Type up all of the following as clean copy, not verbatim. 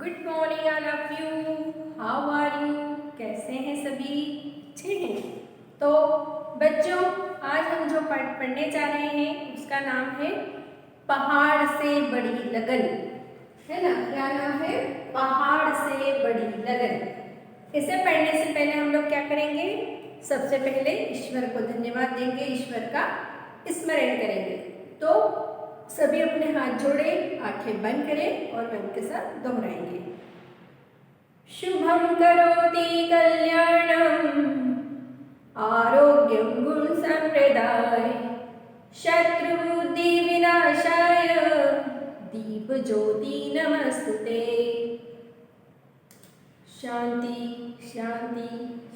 Good morning all of you. How are you? कैसे हैं सभी? अच्छे हैं? तो बच्चों, आज हम जो पाठ पढ़ने जा रहे हैं उसका नाम है पहाड़ से बड़ी लगन। है ना? क्या नाम है? पहाड़ से बड़ी लगन। इसे पढ़ने से पहले हम लोग क्या करेंगे? सबसे पहले ईश्वर को धन्यवाद देंगे, ईश्वर का स्मरण करेंगे। तो सभी अपने हाथ जोड़े, आंखें बंद करें और मैं उनके साथ दोहराएंगे। शुभम करोति कल्याणम आरोग्यम गुण संप्रदाय शत्रु बुद्धि विनाशाय दीप ज्योति नमस्ते। शांति शांति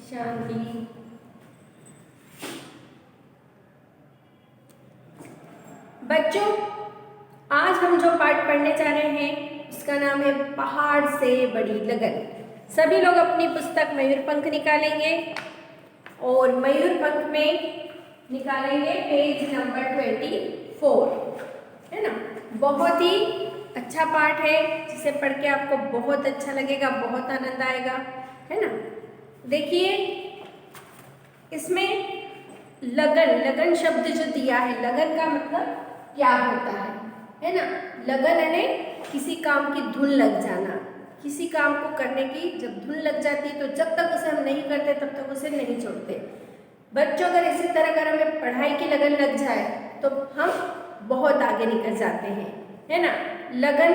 शांति। बच्चों, आज हम जो पाठ पढ़ने जा रहे हैं उसका नाम है पहाड़ से बड़ी लगन। सभी लोग अपनी पुस्तक मयूरपंख निकालेंगे और मयूरपंख में निकालेंगे पेज नंबर 24। है ना? बहुत ही अच्छा पाठ है जिसे पढ़ के आपको बहुत अच्छा लगेगा, बहुत आनंद आएगा। है ना? देखिए, इसमें लगन लगन शब्द जो दिया है, लगन का मतलब क्या होता है ना? लगन यानी किसी काम की धुन लग जाना। किसी काम को करने की जब धुन लग जाती है तो जब तक उसे हम नहीं करते तब तक उसे नहीं छोड़ते। बच्चों, अगर इसी तरह अगर हमें पढ़ाई की लगन लग जाए तो हम बहुत आगे निकल जाते हैं। है ना? लगन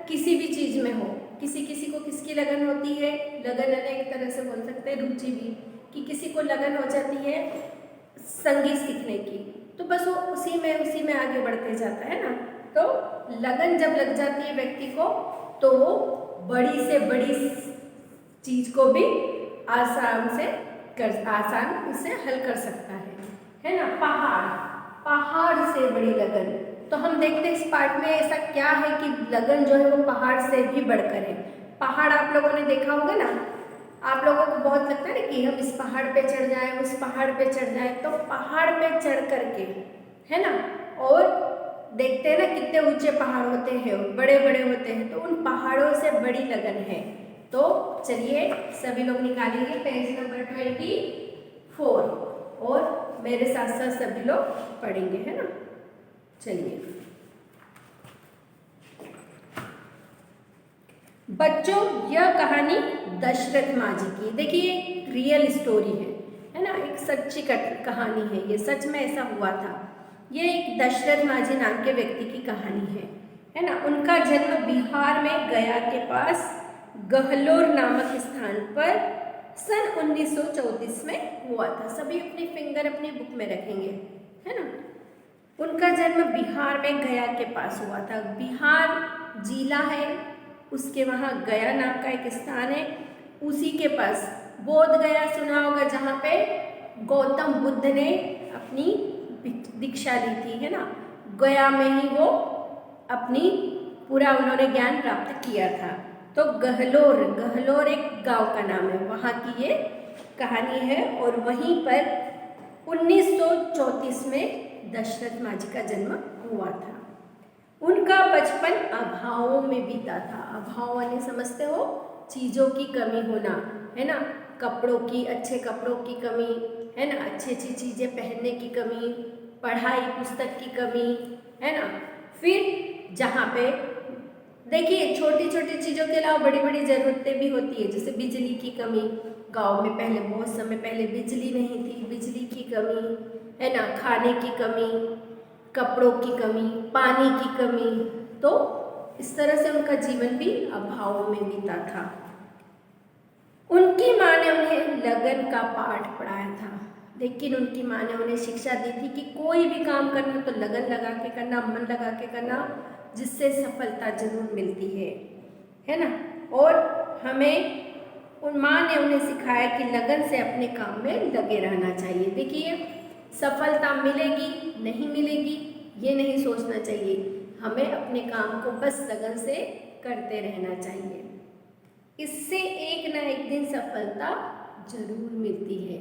किसी भी चीज में हो, किसी किसी को किसकी लगन होती है? लगन यानी एक तरह से बोल सकते हैं रुचि भी, कि किसी को लगन हो जाती है संगीत सीखने की, तो बस वो उसी में आगे बढ़ते जाता है ना। तो लगन जब लग जाती है व्यक्ति को तो वो बड़ी से बड़ी चीज को भी आसान से हल कर सकता है ना? पहाड़ से बड़ी लगन। तो हम देखते हैं इस पाठ में ऐसा क्या है कि लगन जो है वो पहाड़ से भी बढ़कर है। पहाड़ आप लोगों ने देखा होगा ना, आप लोगों को बहुत लगता है ना कि हम इस पहाड़ पे चढ़ जाएं, उस पहाड़ पे चढ़ जाएं। तो पहाड़ पे चढ़ करके, है ना, और देखते हैं ना कितने ऊंचे पहाड़ होते हैं, बड़े बड़े होते हैं, तो उन पहाड़ों से बड़ी लगन है। तो चलिए सभी लोग निकालेंगे पेज नंबर 24 और मेरे साथ साथ सभी लोग पढ़ेंगे। है ना? चलिए बच्चों, यह कहानी दशरथ माझी की, देखिए रियल स्टोरी है ना? एक सच्ची कहानी है, ये सच में ऐसा हुआ था। ये एक दशरथ माझी नाम के व्यक्ति की कहानी है ना? उनका जन्म बिहार में गया के पास गहलोर नामक स्थान पर सन 1934 में हुआ था। सभी अपनी फिंगर अपनी बुक में रखेंगे। है ना? उनका जन्म बिहार में गया के पास हुआ था। बिहार जिला है, उसके वहाँ गया नाम का एक स्थान है, उसी के पास बोध गया सुना होगा, जहाँ पे गौतम बुद्ध ने अपनी दीक्षा ली थी। है ना? गया में ही वो अपनी पूरा उन्होंने ज्ञान प्राप्त किया था। तो गहलोर एक गांव का नाम है, वहाँ की ये कहानी है। और वहीं पर 1934 में दशरथ माझी का जन्म हुआ था। उनका बचपन अभावों में बीता था। अभाव यानी समझते हो, चीज़ों की कमी होना, है ना? कपड़ों की, अच्छे कपड़ों की कमी, है ना? अच्छी अच्छी चीज़ें पहनने की कमी, पढ़ाई पुस्तक की कमी, है ना? फिर जहाँ पे देखिए छोटी छोटी चीज़ों के अलावा बड़ी बड़ी ज़रूरतें भी होती है, जैसे बिजली की कमी। गांव में पहले बहुत समय पहले बिजली नहीं थी, बिजली की कमी, है ना? खाने की कमी, कपड़ों की कमी, पानी की कमी। तो इस तरह से उनका जीवन भी अभाव में बीता था। उनकी माँ ने उन्हें लगन का पाठ पढ़ाया था, लेकिन उनकी माँ ने उन्हें शिक्षा दी थी कि कोई भी काम करना तो लगन लगा के करना, मन लगा के करना, जिससे सफलता जरूर मिलती है ना? और हमें उन माँ ने उन्हें सिखाया कि लगन से अपने काम में लगे रहना चाहिए। देखिए, सफलता मिलेगी नहीं मिलेगी ये नहीं सोचना चाहिए, हमें अपने काम को बस लगन से करते रहना चाहिए। इससे एक ना एक दिन सफलता जरूर मिलती है,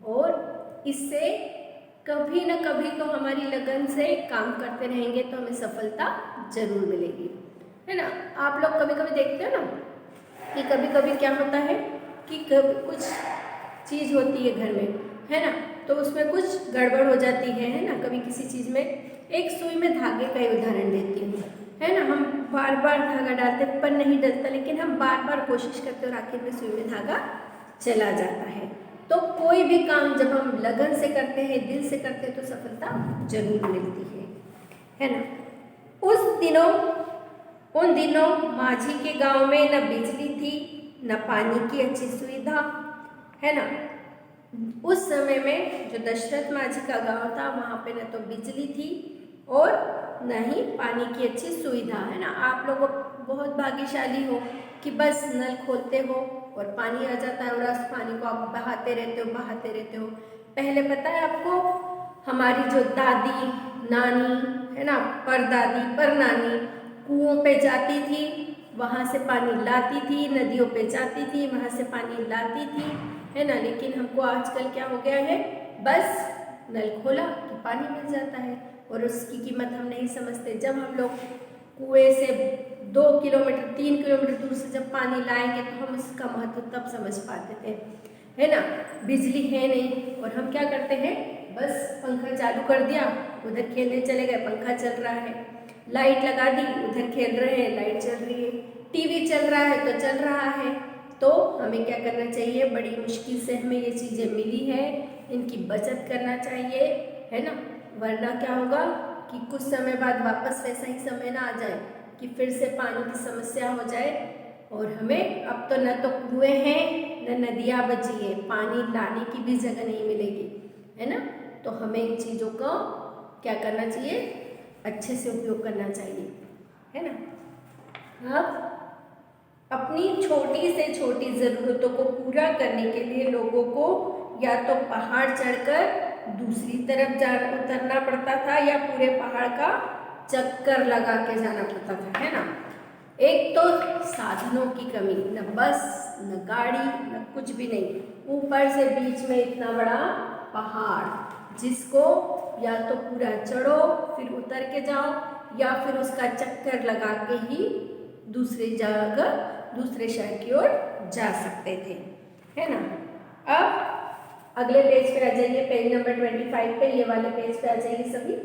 और इससे कभी न कभी तो हमारी लगन से काम करते रहेंगे तो हमें सफलता जरूर मिलेगी। है ना? आप लोग कभी कभी देखते हो ना कि कभी कभी क्या होता है कि कभी कुछ चीज़ होती है घर में, है ना, तो उसमें कुछ गड़बड़ हो जाती है ना, कभी किसी चीज़ में। एक सुई में धागे का ही उदाहरण देती हूँ, है ना, हम बार बार धागा डालते पर नहीं डलता, लेकिन हम बार बार कोशिश करते और आखिर में सुई में धागा चला जाता है। तो कोई भी काम जब हम लगन से करते हैं, दिल से करते हैं, तो सफलता जरूर मिलती है ना। उन दिनों माझी के गांव में न बिजली थी, न पानी की अच्छी सुविधा, है ना। उस समय में जो दशरथ माझी का गांव था, वहाँ पे न तो बिजली थी और न ही पानी की अच्छी सुविधा, है ना। आप लोग बहुत भाग्यशाली हो कि बस नल खोलते हो और पानी आ जाता है और उस पानी को आप बहाते रहते हो। पहले पता है आपको, हमारी जो दादी नानी, है ना, परदादी परनानी कुओं पे जाती थी, वहाँ से पानी लाती थी, नदियों पे जाती थी, वहाँ से पानी लाती थी, है ना। लेकिन हमको आजकल क्या हो गया है, बस नल खोला कि पानी मिल जाता है और उसकी कीमत हम नहीं समझते। जब हम लोग कुएं से 2 किलोमीटर 3 किलोमीटर दूर से जब पानी लाएंगे तो हम इसका महत्व तब समझ पाते थे, है ना। बिजली है नहीं और हम क्या करते हैं, बस पंखा चालू कर दिया, उधर खेलने चले गए, पंखा चल रहा है, लाइट लगा दी, उधर खेल रहे हैं, लाइट चल रही है, टीवी चल रहा है तो चल रहा है। तो हमें क्या करना चाहिए, बड़ी मुश्किल से हमें ये चीज़ें मिली है, इनकी बचत करना चाहिए, है ना। वरना क्या होगा कि कुछ समय बाद वापस वैसा ही समय ना आ जाए कि फिर से पानी की समस्या हो जाए और हमें अब तो न तो कुएं हैं न नदियाँ बची है, पानी लाने की भी जगह नहीं मिलेगी, है ना। तो हमें इन चीज़ों का क्या करना चाहिए, अच्छे से उपयोग करना चाहिए, है ना। अब अपनी छोटी से छोटी ज़रूरतों को पूरा करने के लिए लोगों को या तो पहाड़ चढ़कर दूसरी तरफ उतरना पड़ता था या पूरे पहाड़ का चक्कर लगा के जाना पड़ता था, है ना। एक तो साधनों की कमी, न बस न गाड़ी न कुछ भी नहीं, ऊपर से बीच में इतना बड़ा पहाड़ जिसको या तो पूरा चढ़ो फिर उतर के जाओ या फिर उसका चक्कर लगा के ही दूसरी जगह दूसरे शहर की ओर जा सकते थे, है ना। अब अगले पेज पे आ जाइए, पेज नंबर 25 पे, ये वाले पेज पे आ जाइए सभी।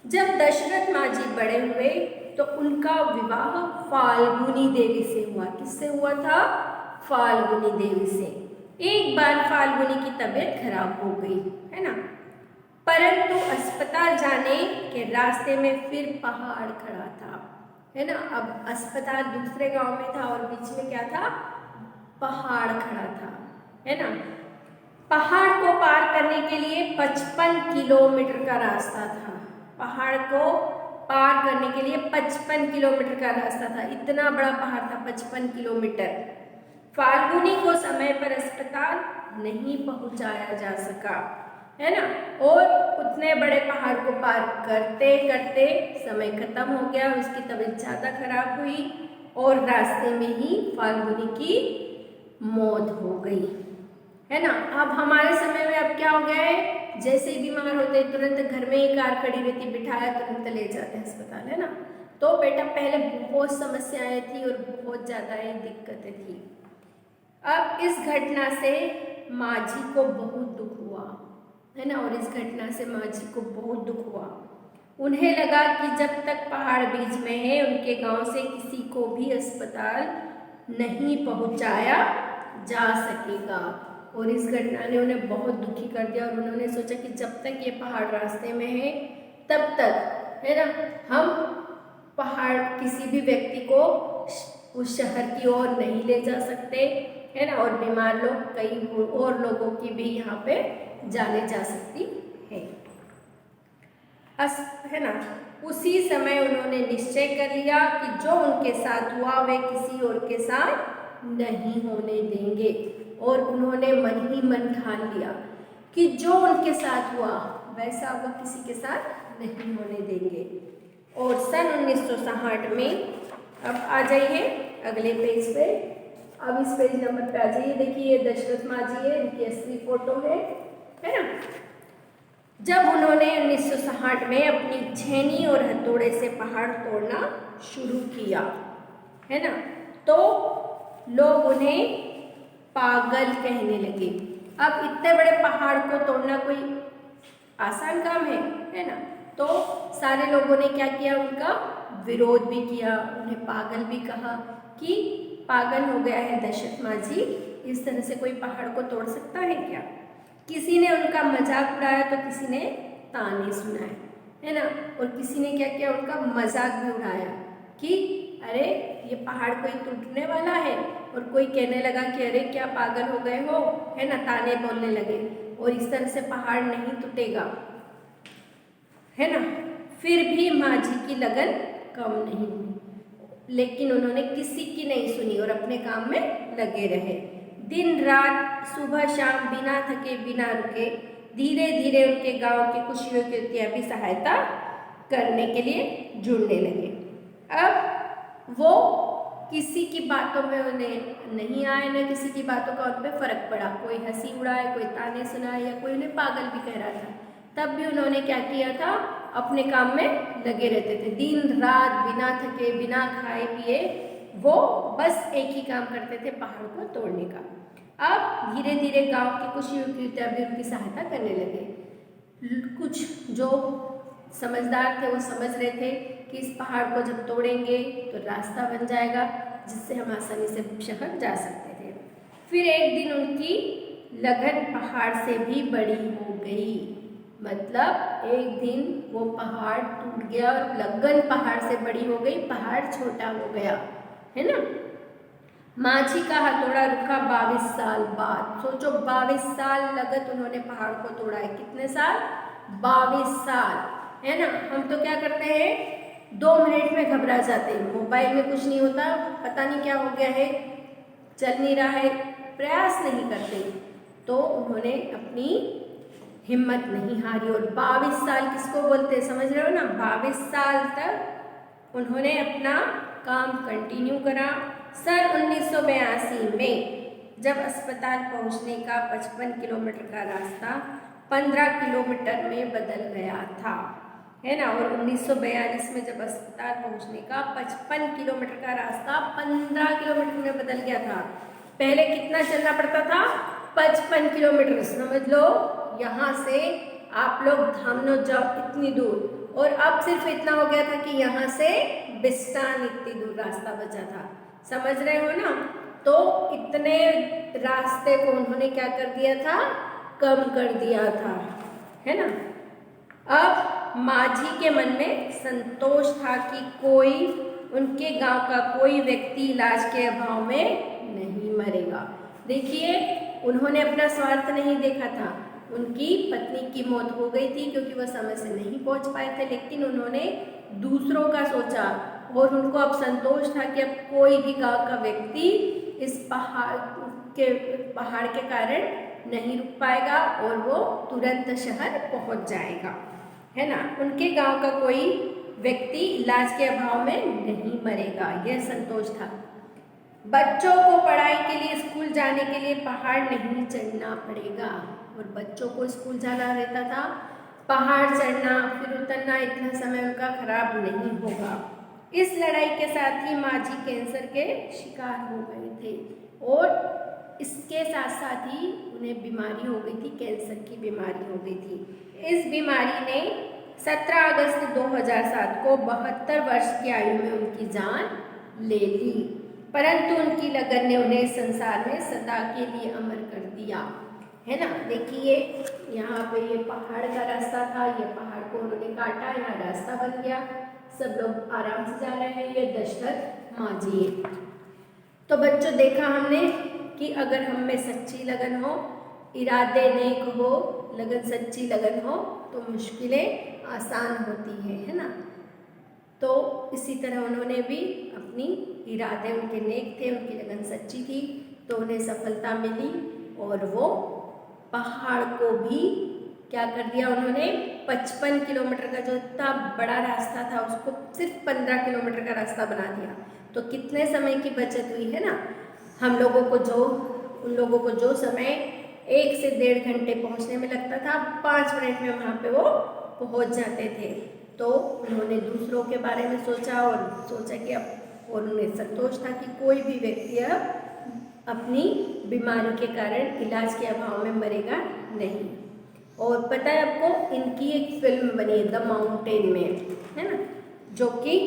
जब दशरथ माझी बड़े हुए तो उनका विवाह फाल्गुनी देवी से हुआ। किससे हुआ था, फाल्गुनी देवी से। एक बार फाल्गुनी की तबीयत खराब हो गई, है ना, परंतु अस्पताल जाने के रास्ते में फिर पहाड़ खड़ा था, है ना। अब अस्पताल दूसरे गांव में था और बीच में क्या था, पहाड़ खड़ा था, है ना। पहाड़ को पार करने के लिए 55 किलोमीटर का रास्ता था। पहाड़ को पार करने के लिए 55 किलोमीटर का रास्ता था, इतना बड़ा पहाड़ था, 55 किलोमीटर। फाल्गुनी को समय पर अस्पताल नहीं पहुंचाया जा सका, है ना। और उतने बड़े पहाड़ को पार करते करते समय खत्म हो गया, उसकी तबीयत ज़्यादा खराब हुई और रास्ते में ही फाल्गुनी की मौत हो गई, है ना। अब हमारे समय में अब क्या हो गया है, जैसे ही बीमार होते तुरंत घर में ही कार खड़ी रहती, बिठाया तुरंत ले जाते हैं अस्पताल, है ना। तो बेटा पहले बहुत समस्याएं थी और बहुत ज़्यादा दिक्कतें थी। अब इस घटना से माझी को बहुत दुख हुआ, है ना, और इस घटना से माझी को बहुत दुख हुआ। उन्हें लगा कि जब तक पहाड़ बीच में है उनके गांव से किसी को भी अस्पताल नहीं पहुंचाया जा सकेगा, और इस घटना ने उन्हें बहुत दुखी कर दिया और उन्होंने सोचा कि जब तक ये पहाड़ रास्ते में है तब तक, है ना, हम पहाड़ किसी भी व्यक्ति को उस शहर की ओर नहीं ले जा सकते, है ना, और बीमार लोग कई और लोगों की भी यहाँ पे जाने जा सकती है, है ना। उसी समय उन्होंने निश्चय कर लिया कि जो उनके साथ हुआ वे किसी और के साथ नहीं होने देंगे, और उन्होंने मन ही मन ठान लिया कि जो उनके साथ हुआ वैसा वो किसी के साथ नहीं होने देंगे। और सन 1960 में, अब आ जाइए अगले पेज पे, अब इस पेज नंबर पे आ जाइए, देखिए ये दशरथ माझी है, इनकी असली फोटो है ना। जब उन्होंने 1960 में अपनी छेनी और हथौड़े से पहाड़ तोड़ना शुरू किया, है ना, तो लोग उन्हें पागल कहने लगे। अब इतने बड़े पहाड़ को तोड़ना कोई आसान काम है ना। तो सारे लोगों ने क्या किया, उनका विरोध भी किया, उन्हें पागल भी कहा कि पागल हो गया है दशरथ माझी, इस तरह से कोई पहाड़ को तोड़ सकता है क्या। किसी ने उनका मजाक उड़ाया तो किसी ने ताने सुनाए, है ना। और किसी ने क्या किया, उनका मजाक भी उड़ाया कि अरे ये पहाड़ कोई टूटने वाला है। और कोई कहने लगा कि अरे क्या पागल हो गए हो, है ना, ताने बोलने लगे। और इस तरह से पहाड़ नहीं टूटेगा, है ना। फिर भी माझी की लगन कम नहीं हुई, लेकिन उन्होंने किसी की नहीं सुनी और अपने काम में लगे रहे। दिन रात सुबह शाम बिना थके बिना रुके धीरे धीरे उनके गांव की कुछ युवतियां भी सहायता करने के लिए जुड़ने लगे। अब वो किसी की बातों में उन्हें नहीं आए, न किसी की बातों का उन पर फर्क पड़ा। कोई हंसी उड़ाए, कोई ताने सुनाए या कोई उन्हें पागल भी कह रहा था, तब भी उन्होंने क्या किया था, अपने काम में लगे रहते थे। दिन रात बिना थके बिना खाए पिए वो बस एक ही काम करते थे, पहाड़ को तोड़ने का। अब धीरे धीरे गांव के कुछ युवतियां भी उनकी सहायता करने लगे। कुछ जो समझदार थे वो समझ रहे थे कि इस पहाड़ को जब तोड़ेंगे तो रास्ता बन जाएगा जिससे हम आसानी से शहर जा सकते थे। फिर एक दिन उनकी लगन पहाड़ से भी बड़ी हो गई। मतलब एक दिन वो पहाड़ टूट गया और लगन पहाड़ से बड़ी हो गई, पहाड़ छोटा हो गया, है ना। माझी का हथौड़ा रुका 22 साल बाद। सोचो 22 साल लगत उन्होंने पहाड़ को तोड़ा है। कितने साल? 22 साल, है ना। हम तो क्या करते हैं, 2 मिनट में घबरा जाते हैं। मोबाइल में कुछ नहीं होता, पता नहीं क्या हो गया है, चल नहीं रहा है, प्रयास नहीं करते। तो उन्होंने अपनी हिम्मत नहीं हारी। और 22 साल किसको बोलते हैं, समझ रहे हो ना। 22 साल तक उन्होंने अपना काम कंटिन्यू करा। सन 1982 में जब अस्पताल पहुंचने का 55 किलोमीटर का रास्ता 15 किलोमीटर में बदल गया था, है ना। और 1942 में जब अस्पताल पहुंचने का 55 किलोमीटर का रास्ता 15 किलोमीटर में बदल गया था। पहले कितना चलना पड़ता था? 55 किलोमीटर। समझ लो यहाँ से आप लोग धामनोद जाओ इतनी दूर, और अब सिर्फ इतना हो गया था कि यहाँ से बिस्टान इतनी दूर रास्ता बचा था। समझ रहे हो ना। तो इतने रास्ते को उन्होंने क्या कर दिया था, कम कर दिया था, है ना। अब माझी के मन में संतोष था कि कोई उनके गांव का कोई व्यक्ति इलाज के अभाव में नहीं मरेगा। देखिए उन्होंने अपना स्वार्थ नहीं देखा था। उनकी पत्नी की मौत हो गई थी क्योंकि वह समय से नहीं पहुंच पाए थे, लेकिन उन्होंने दूसरों का सोचा और उनको अब संतोष था कि अब कोई भी गांव का व्यक्ति इस पहाड़ के कारण नहीं रुक पाएगा और वो तुरंत शहर पहुंच जाएगा, है ना। उनके गांव का कोई व्यक्ति इलाज के अभाव में नहीं मरेगा, यह संतोष था। बच्चों को पढ़ाई के लिए स्कूल जाने के लिए पहाड़ नहीं चढ़ना पड़ेगा। और बच्चों को स्कूल जाना रहता था, पहाड़ चढ़ना फिर उतरना, इतना समय उनका खराब नहीं होगा। इस लड़ाई के साथ ही माझी कैंसर के शिकार हो गए थे और इसके साथ साथ ही उन्हें बीमारी हो गई थी, कैंसर की बीमारी हो गई थी। इस बीमारी ने 17 अगस्त 2007 को 72 वर्ष की आयु में उनकी जान ले ली, परंतु उनकी लगन ने उन्हें संसार में सदा के लिए अमर कर दिया, है ना। देखिए यहाँ पे ये पहाड़ का रास्ता था, ये पहाड़ को उन्होंने काटा, यहाँ रास्ता बन गया, सब लोग आराम से जा रहे हैं। ये दशरथ माझी है। तो बच्चों देखा हमने कि अगर हम में सच्ची लगन हो, इरादे नेक हो, लगन सच्ची लगन हो तो मुश्किलें आसान होती हैं, है ना। तो इसी तरह उन्होंने भी अपनी इरादे उनके नेक थे, उनकी लगन सच्ची थी, तो उन्हें सफलता मिली और वो पहाड़ को भी क्या कर दिया उन्होंने, 55 किलोमीटर का जो इतना बड़ा रास्ता था उसको सिर्फ 15 किलोमीटर का रास्ता बना दिया। तो कितने समय की बचत हुई, है ना। हम लोगों को उन लोगों को जो समय 1 से 1.5 घंटे पहुंचने में लगता था, 5 मिनट में वहाँ पे वो पहुंच जाते थे। तो उन्होंने दूसरों के बारे में सोचा और सोचा कि अब, और उन्हें संतोष था कि कोई भी व्यक्ति अब अपनी बीमारी के कारण इलाज के अभाव में मरेगा नहीं। और पता है आपको, इनकी एक फिल्म बनी है द माउंटेन में, है ना, जो कि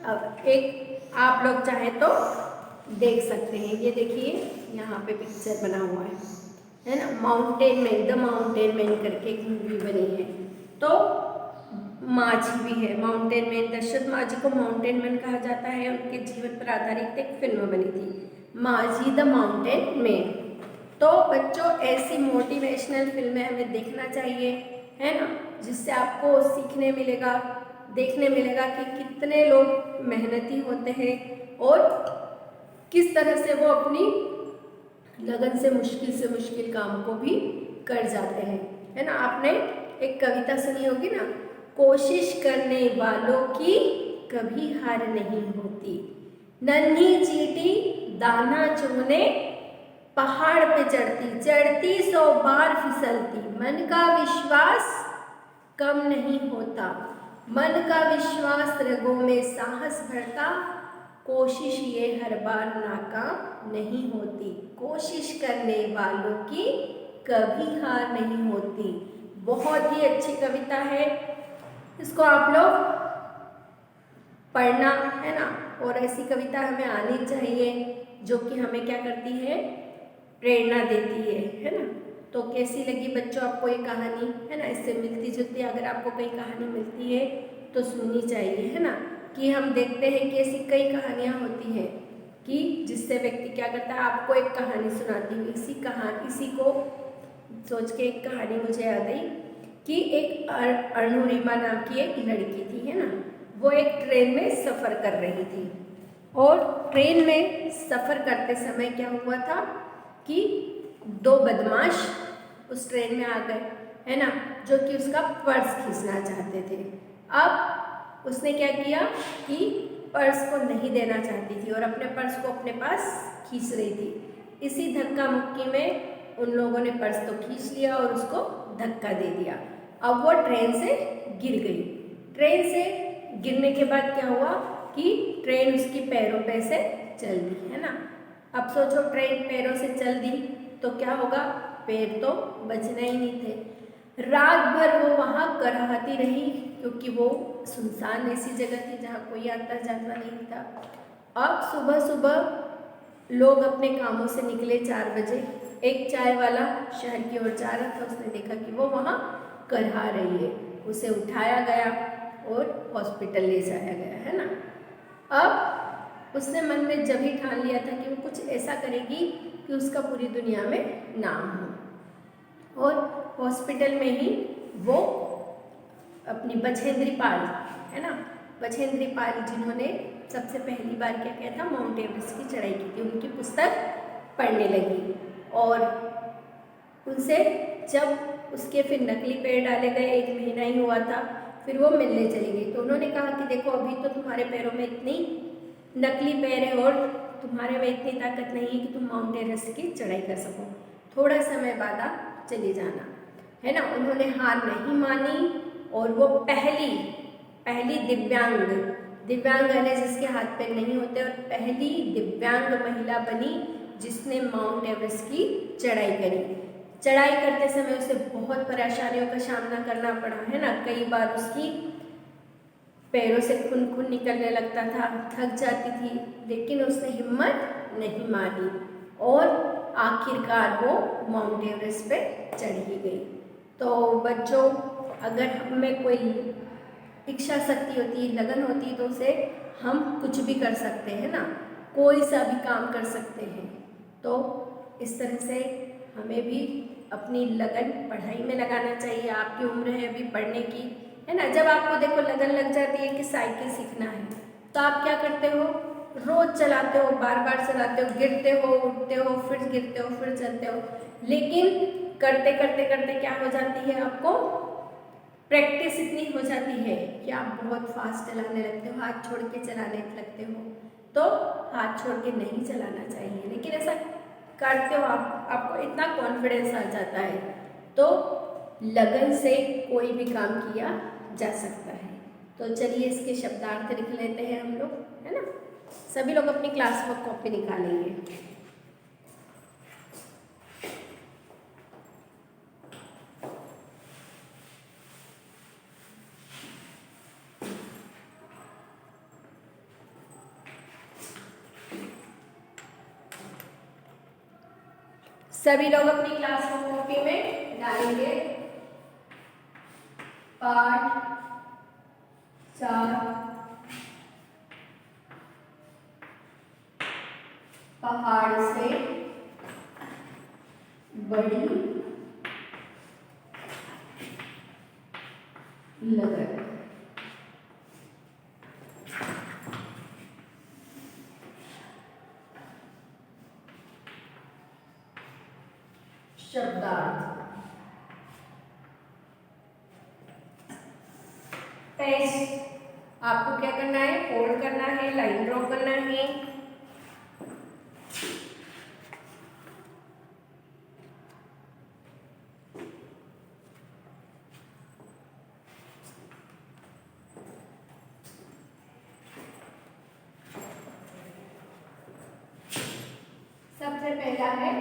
अब एक आप लोग चाहे तो देख सकते हैं। ये देखिए यहाँ पे पिक्चर बना हुआ है ना, mountain man, the mountain man करके एक मूवी बनी है। तो माझी भी है, माउंटेन मैन, दशरथ माझी को माउंटेन मैन कहा जाता है। उनके जीवन पर आधारित एक फिल्म बनी थी, माझी द माउंटेन मैन। तो बच्चों, ऐसी मोटिवेशनल फिल्में हमें देखना चाहिए, है ना, जिससे आपको सीखने मिलेगा, देखने मिलेगा कि कितने लोग मेहनती होते हैं और किस तरह से वो अपनी लगन से मुश्किल काम को भी कर जाते हैं, है ना। आपने एक कविता सुनी होगी ना, कोशिश करने वालों की कभी हार नहीं होती, नन्ही चींटी दाना चुगने पहाड़ पे चढ़ती 100 बार फिसलती, मन का विश्वास कम नहीं होता, मन का विश्वास रगों में साहस भरता, कोशिश ये हर बार नाकाम नहीं होती, कोशिश करने वालों की कभी हार नहीं होती। बहुत ही अच्छी कविता है, इसको आप लोग पढ़ना, है ना। और ऐसी कविता हमें आनी चाहिए जो कि हमें क्या करती है, प्रेरणा देती है ना। तो कैसी लगी बच्चों आपको ये कहानी, है ना। इससे मिलती जुलती अगर आपको कोई कहानी मिलती है तो सुननी चाहिए, है ना। कि हम देखते हैं कि ऐसी कई कहानियाँ होती हैं कि जिससे व्यक्ति क्या करता है, आपको एक कहानी सुनाती हूँ। इसी को सोच के एक कहानी मुझे याद आई कि एक अरुणिमा नाम की एक लड़की थी, है ना। वो एक ट्रेन में सफ़र कर रही थी और ट्रेन में सफ़र करते समय क्या हुआ था कि 2 बदमाश उस ट्रेन में आ गए, है ना, जो कि उसका पर्स खींचना चाहते थे। अब उसने क्या किया कि पर्स को नहीं देना चाहती थी और अपने पर्स को अपने पास खींच रही थी। इसी धक्का मुक्की में उन लोगों ने पर्स तो खींच लिया और उसको धक्का दे दिया। अब वो ट्रेन से गिर गई। ट्रेन से गिरने के बाद क्या हुआ कि ट्रेन उसकी पैरों पे से चल दी, है ना। अब सोचो, ट्रेन पैरों से चल दी तो क्या होगा, पैर तो बचना ही नहीं थे। रात भर वो वहाँ कराहती रही क्योंकि वो सुनसान ऐसी जगह थी जहाँ कोई आता जाता नहीं था। अब सुबह सुबह लोग अपने कामों से निकले 4 बजे। एक चाय वाला शहर की ओर जा रहा था, उसने देखा कि वो वहाँ करहा रही है। उसे उठाया गया और हॉस्पिटल ले जाया गया, है ना। अब उसने मन में जब ही ठान लिया था कि वो कुछ ऐसा करेगी कि उसका पूरी दुनिया में नाम हो। और हॉस्पिटल में ही वो अपनी बछेंद्री पाल, है ना, बछेंद्री पाल जिन्होंने सबसे पहली बार क्या किया था, माउंट एवरेस्ट की चढ़ाई की थी, उनकी पुस्तक पढ़ने लगी। और उनसे जब उसके फिर नकली पैर डाले गए, 1 महीना ही हुआ था, फिर वो मिलने चली गई। तो उन्होंने कहा कि देखो, अभी तो तुम्हारे पैरों में इतनी नकली पैर है और तुम्हारे में इतनी ताकत नहीं है कि तुम माउंट एवरेस्ट की चढ़ाई कर सको, थोड़ा समय बाद आप चली जाना, है ना। उन्होंने हार नहीं मानी और वो पहली दिव्यांग है जिसके हाथ पैर नहीं होते और पहली दिव्यांग महिला बनी जिसने माउंट एवरेस्ट की चढ़ाई करी। चढ़ाई करते समय उसे बहुत परेशानियों का सामना करना पड़ा, है ना। कई बार उसकी पैरों से खून निकलने लगता था, थक जाती थी, लेकिन उसने हिम्मत नहीं मारी और आखिरकार वो माउंट एवरेस्ट पे चढ़ ही गई। तो बच्चों, अगर हमें कोई इच्छा शक्ति होती है, लगन होती है, तो उसे हम कुछ भी कर सकते हैं ना, कोई सा भी काम कर सकते हैं। तो इस तरह से हमें भी अपनी लगन पढ़ाई में लगाना चाहिए। आपकी उम्र है अभी पढ़ने की, है ना। जब आपको देखो लगन लग जाती है कि साइकिल सीखना है, तो आप क्या करते हो, रोज चलाते हो, बार बार चलाते हो, गिरते हो, उठते हो, फिर गिरते हो, फिर चलते हो, लेकिन करते करते करते क्या हो जाती है, आपको प्रैक्टिस इतनी हो जाती है कि आप बहुत फास्ट चलाने लगते हो, हाथ छोड़ के चलाने लगते हो। तो हाथ छोड़ के नहीं चलाना चाहिए, लेकिन ऐसा करते हो आपको इतना कॉन्फिडेंस आ जाता है, तो लगन से कोई भी काम किया जा सकता है। तो चलिए इसके शब्दार्थ लिख लेते हैं हम लोग, है ना। सभी लोग अपनी क्लास वर्क कॉपी निकालेंगे। सभी लोग अपनी क्लास वर्क कॉपी में डालेंगे पाठ 4 पहाड़ से बड़ी लगन। शब्दार्थ। टेस्ट आपको क्या करना है, फोल्ड करना है, लाइन ड्रॉ करना है। सबसे पहला है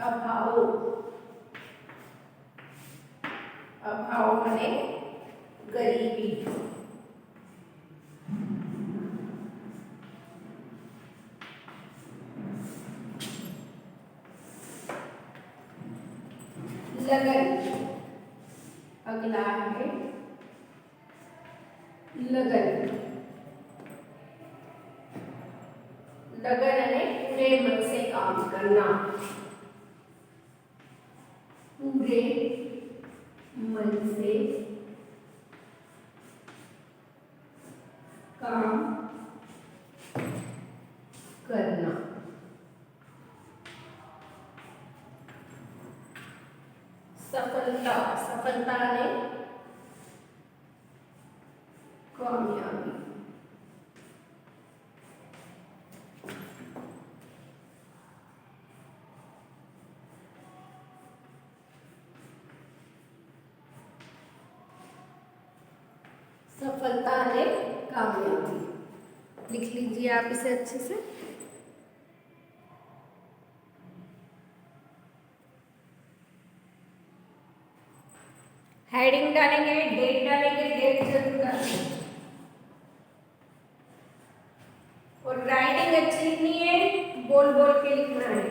अभाव। अभाव माने गरीबी। लगन। अगला है लगन। लगन यानी पूरे मन से काम करना। पूरे मन से काम करना। सफलता। सफलता ने कामयाबी। सफलता ने कामयाबी। लिख लीजिए आप इसे अच्छे से। हेडिंग डालेंगे, डेट डालेंगे, डेट जरूर डालेंगे। और राइटिंग अच्छी लिखनी है, बोल बोल के लिखना है।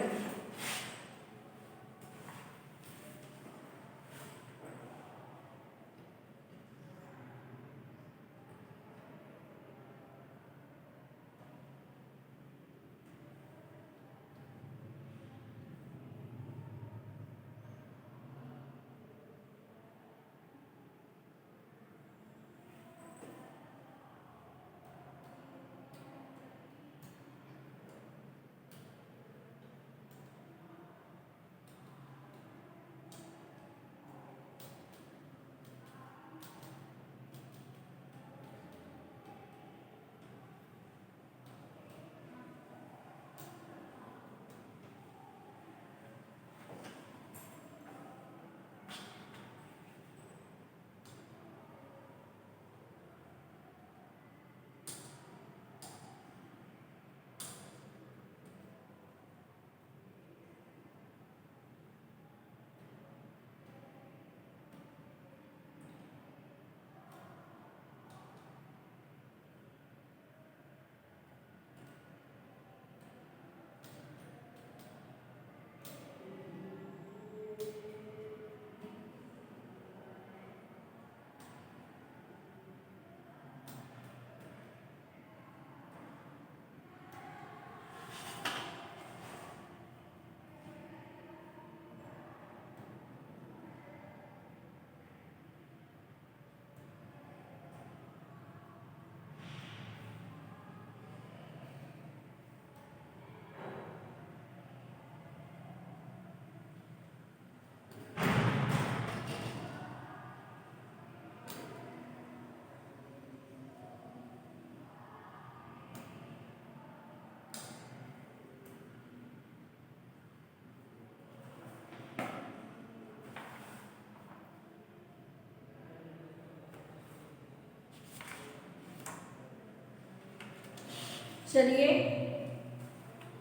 चलिए,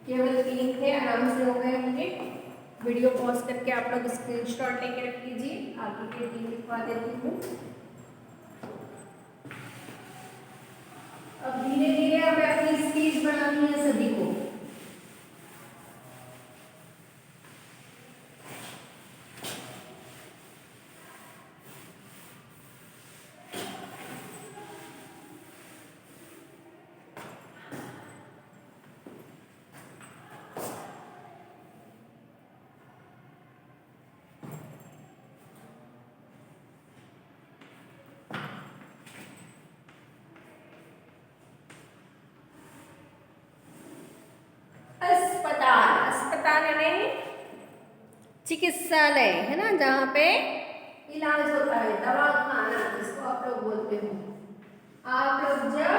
केवल 3 थे, आराम से हो गए होंगे। वीडियो पॉज करके आप लोग स्क्रीनशॉट लेके रख लीजिए। आगे के 3 लिखवा देती हूँ। अब धीरे धीरे हमें अपनी स्पीच बनानी है सभी को। अस्पताल, अस्पताल यानी चिकित्सालय है ना, जहाँ पे इलाज होता है, दवा खाना जिसको आप लोग बोलते हो। आप लोग जब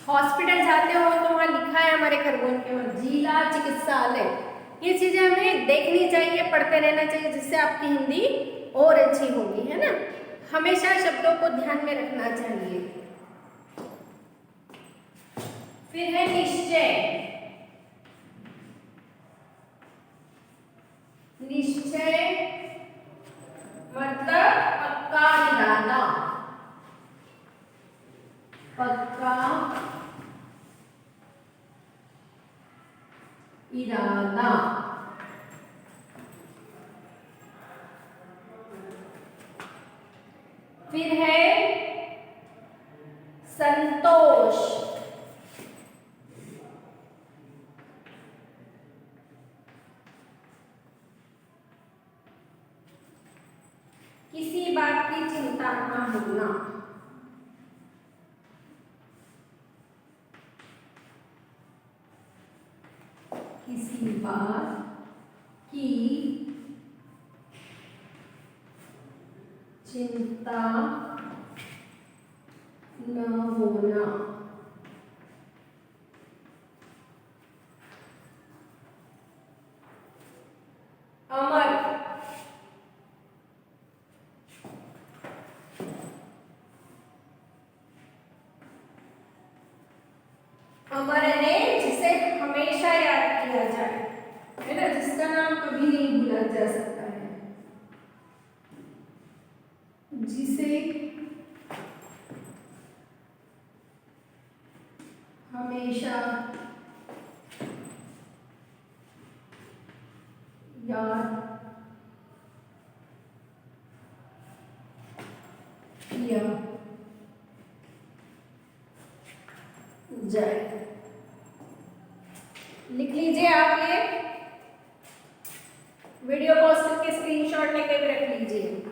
हॉस्पिटल जाते हो तो वहाँ लिखा है हमारे खरगोन के वहाँ जिला चिकित्सालय। ये चीजें हमें देखनी चाहिए, पढ़ते रहना चाहिए, जिससे आपकी हिंदी और अच्छी होगी, है ना। हमेशा शब्दों को ध्यान में रखना चाहिए। फिर है निश्चय। निश्चय मतलब पक्का इरादा, पक्का इरादा। फिर है संतोष। किसी बात की चिंता ना होना। किसी बात की चिंता न होना। अमर, अमर है जिसे हमेशा याद किया जाए, है ना, जिसका नाम कभी नहीं भूला जा सकता है, जिसे हमेशा याद किया जाए। लिख लीजिए आप, ये वीडियो पॉज करके स्क्रीनशॉट लेके भी रख लीजिए।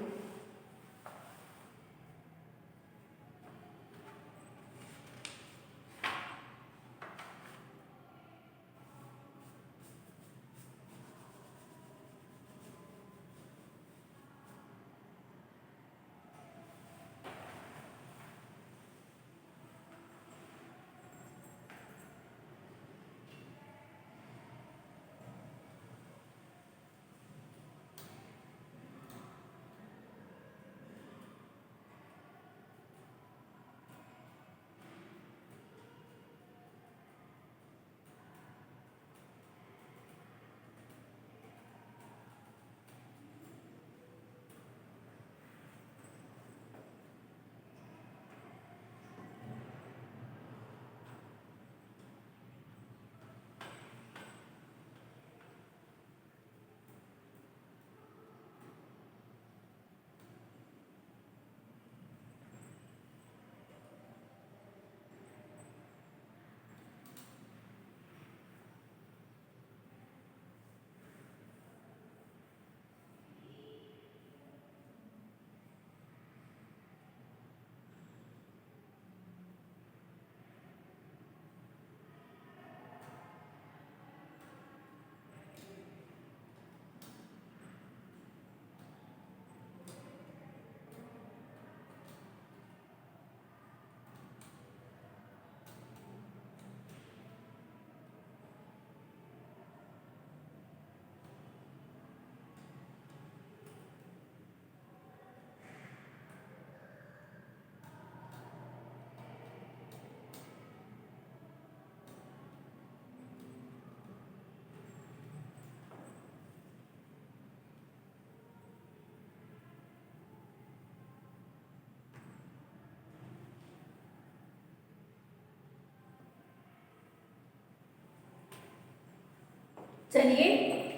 चलिए,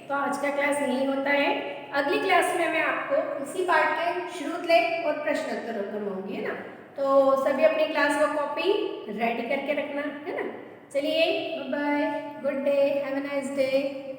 तो आज का क्लास यही होता है। अगली क्लास में मैं आपको इसी पार्ट के श्रुतलेख और प्रश्न उत्तर करवाऊंगी, है ना। तो सभी अपनी क्लास को कॉपी रेडी करके रखना, है ना। चलिए, bye bye, good day, have a nice day.